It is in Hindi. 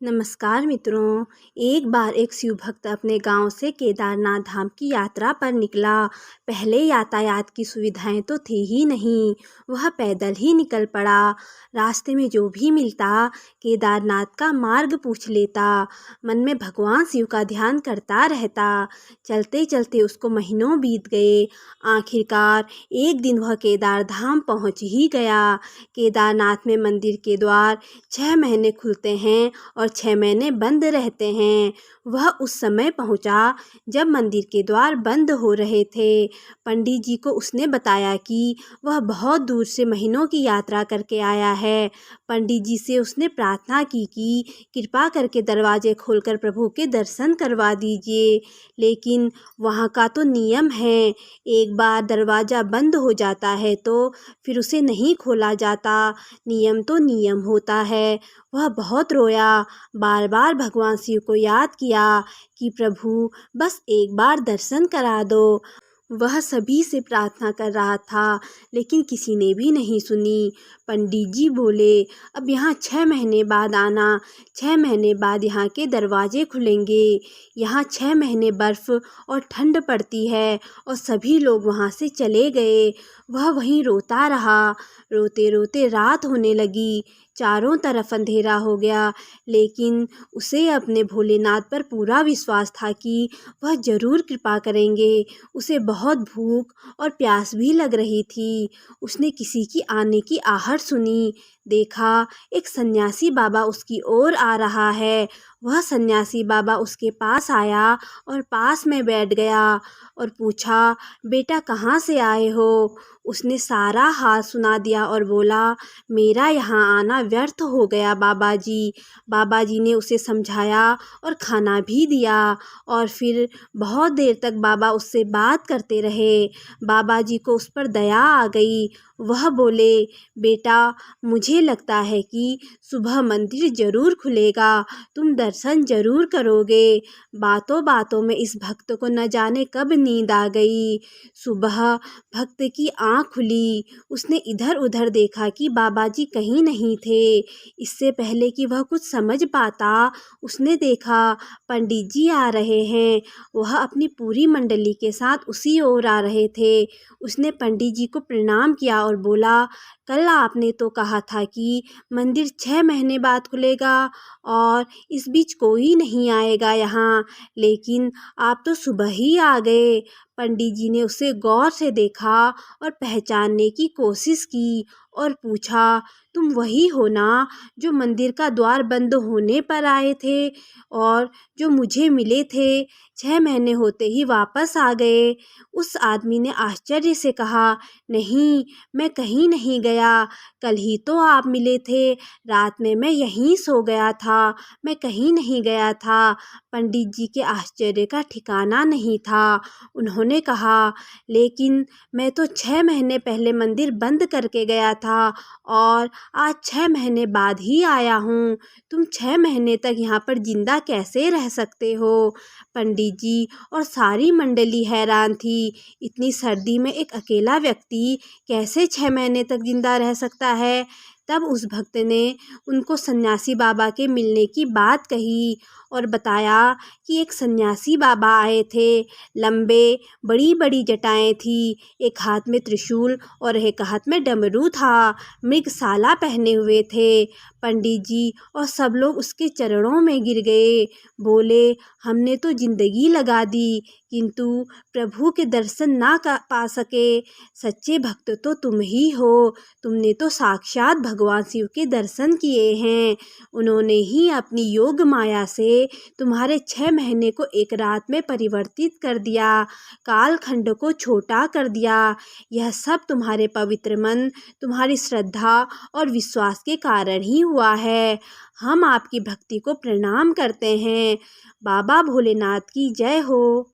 नमस्कार मित्रों। एक बार एक शिव भक्त अपने गांव से केदारनाथ धाम की यात्रा पर निकला। पहले यातायात की सुविधाएं तो थी ही नहीं, वह पैदल ही निकल पड़ा। रास्ते में जो भी मिलता केदारनाथ का मार्ग पूछ लेता। मन में भगवान शिव का ध्यान करता रहता। चलते चलते उसको महीनों बीत गए। आखिरकार एक दिन वह केदार धाम पहुंच ही गया। केदारनाथ में मंदिर के द्वार 6 महीने खुलते हैं और 6 महीने बंद रहते हैं। वह उस समय पहुंचा जब मंदिर के द्वार बंद हो रहे थे। पंडित जी को उसने बताया कि वह बहुत दूर से महीनों की यात्रा करके आया है। पंडित जी से उसने प्रार्थना की कि कृपा करके दरवाजे खोलकर प्रभु के दर्शन करवा दीजिए। लेकिन वहाँ का तो नियम है, एक बार दरवाज़ा बंद हो जाता है तो फिर उसे नहीं खोला जाता। नियम तो नियम होता है। वह बहुत रोया, बार बार भगवान शिव को याद किया कि प्रभु बस एक बार दर्शन करा दो। वह सभी से प्रार्थना कर रहा था, लेकिन किसी ने भी नहीं सुनी। पंडित जी बोले, अब यहाँ 6 महीने बाद आना, 6 महीने बाद यहाँ के दरवाजे खुलेंगे। यहाँ 6 महीने बर्फ़ और ठंड पड़ती है। और सभी लोग वहाँ से चले गए। वह वहीं रोता रहा। रोते रोते रात होने लगी, चारों तरफ अंधेरा हो गया। लेकिन उसे अपने भोलेनाथ पर पूरा विश्वास था कि वह ज़रूर कृपा करेंगे। उसे बहुत भूख और प्यास भी लग रही थी। उसने किसी की आने की आहट सुनी। देखा एक सन्यासी बाबा उसकी ओर आ रहा है। वह सन्यासी बाबा उसके पास आया और पास में बैठ गया और पूछा, बेटा कहाँ से आए हो? उसने सारा हाल सुना दिया और बोला, मेरा यहाँ आना व्यर्थ हो गया बाबा जी। बाबा जी ने उसे समझाया और खाना भी दिया। और फिर बहुत देर तक बाबा उससे बात करते रहे। बाबा जी को उस पर दया आ गई। वह बोले, बेटा मुझे लगता है कि सुबह मंदिर ज़रूर खुलेगा, तुम दर्शन ज़रूर करोगे। बातों बातों में इस भक्त को न जाने कब नींद आ गई। सुबह भक्त की आँख खुली। उसने इधर उधर देखा कि बाबा जी कहीं नहीं थे। इससे पहले कि वह कुछ समझ पाता, उसने देखा पंडित जी आ रहे हैं। वह अपनी पूरी मंडली के साथ उसी ओर आ रहे थे। उसने पंडित जी को प्रणाम किया और बोला, कल आपने तो कहा था कि मंदिर 6 महीने बाद खुलेगा और इस बीच कोई नहीं आएगा यहाँ, लेकिन आप तो सुबह ही आ गए। पंडित जी ने उसे गौर से देखा और पहचानने की कोशिश की और पूछा, तुम वही हो ना जो मंदिर का द्वार बंद होने पर आए थे और जो मुझे मिले थे, 6 महीने होते ही वापस आ गए? उस आदमी ने आश्चर्य से कहा, नहीं, मैं कहीं नहीं गया। कल ही तो आप मिले थे। रात में मैं यहीं सो गया था, मैं कहीं नहीं गया था। पंडित जी के आश्चर्य का ठिकाना नहीं था। उन्होंने कहा, लेकिन मैं तो 6 महीने पहले मंदिर बंद करके गया था और आज 6 महीने बाद ही आया हूँ। तुम 6 महीने तक यहाँ पर जिंदा कैसे रह सकते हो? पंडित जी और सारी मंडली हैरान थी। इतनी सर्दी में एक अकेला व्यक्ति कैसे 6 महीने तक जिंदा रह सकता है? तब उस भक्त ने उनको सन्यासी बाबा के मिलने की बात कही और बताया कि एक सन्यासी बाबा आए थे। लंबे बड़ी बड़ी जटाएं थी, एक हाथ में त्रिशूल और एक हाथ में डमरू था। मृगशाला पहने हुए थे। पंडित जी और सब लोग उसके चरणों में गिर गए। बोले, हमने तो जिंदगी लगा दी, किंतु प्रभु के दर्शन ना पा सके। सच्चे भक्त तो तुम ही हो। तुमने तो साक्षात भगवान शिव के दर्शन किए हैं। उन्होंने ही अपनी योग माया से तुम्हारे 6 महीने को एक रात में परिवर्तित कर दिया, कालखंड को छोटा कर दिया। यह सब तुम्हारे पवित्र मन, तुम्हारी श्रद्धा और विश्वास के कारण ही हुआ है। हम आपकी भक्ति को प्रणाम करते हैं। बाबा भोलेनाथ की जय हो।